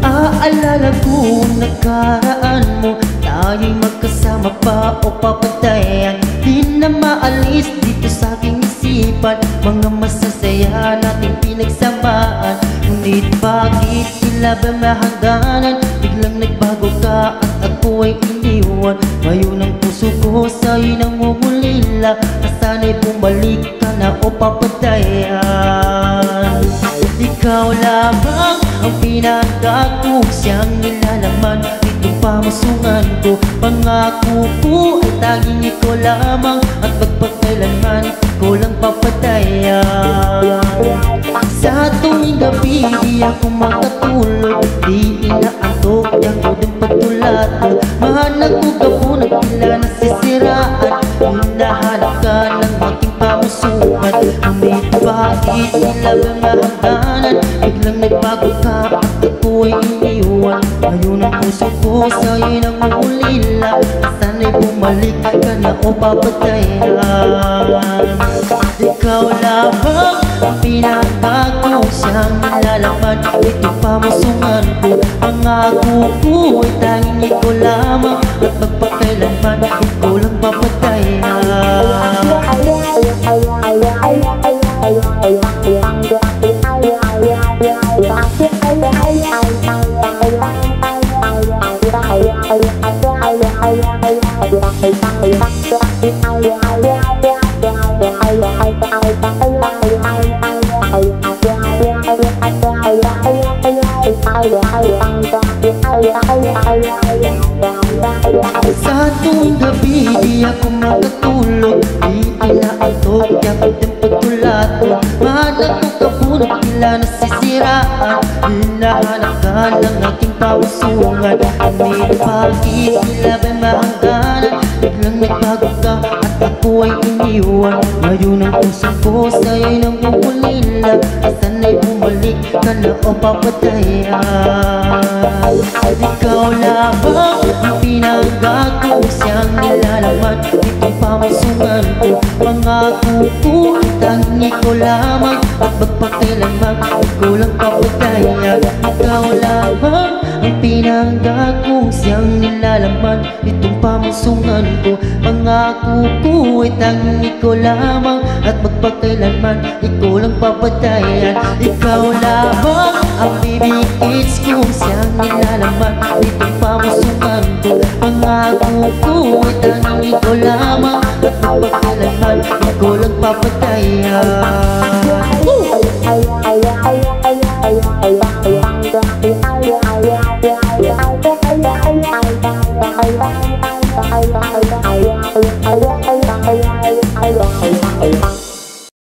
Naaalala ko nakaraan mo, tayo'y magkasama pa o papatayan. Di na maalis dito sa aking isipan mga masasaya nating pinagsamaan. Ngunit bakit tila ba mahangganan? Biglang nagbago ka at ako ay iniwan. Ngayon ang puso ko sa'yo'y nangungulila, nasana'y bumalik ka na o papatayan. Ikaw lamang ang pinagdako, siyang nilalaman itong pamasungan ko. Pangako ko ay tanging ikaw lamang, at magpakailanman ikaw lang papatayan. Sa tuwing gabi di ako makatulog, di inaantok, di ako din patulato. Mahanap ko kapon at tila nasisiraan, hinahanap ka ng aking pamusukan. Ngunit bakit tila ba mahangganan? Biglang nagbago ka at ako ay iniwan. Ngayon ang puso ko sa'yo'y nangungulila, sana'y bumalik ka na o papatayan. Ikaw lamang ang pinagbago, siyang nilalaman itong pamasungan ko. Pangako ko ay tanging ikaw lamang, at magpakailanman ikaw lang papatayan. Sa tuwing gabi di ako makatulog, di inaantok, di ako din patulato. Mahanap ko kapon at tila nasisiraan, hinahanap ka ng aking pamusungan. Ngunit bakit tila ba mahangganan? Biglang nagbago ka at ako ay iniwan. Ngayon ang puso ko sa'yo'y nangungulila, sana'y bumalik ka na o papatayan. Ikaw lamang ang pinagbago, siyang nilalaman itong pamasungan ko. Pangako ko ay tanging ikaw lamang, at magpakailanman ikaw lang papatayan. Ikaw lamang ang pinagbago, siyang nilalaman itong pamasungan ko. Pangako ko ay tanging ikaw lamang, at magpakailanman ikaw lang papatayan. Ikaw lamang ang bibigits ko, siyang nilalaman itong pamasungan ko. Pangako ko ay tanging ikaw lamang, at magpakailanman ikaw lang papatayan.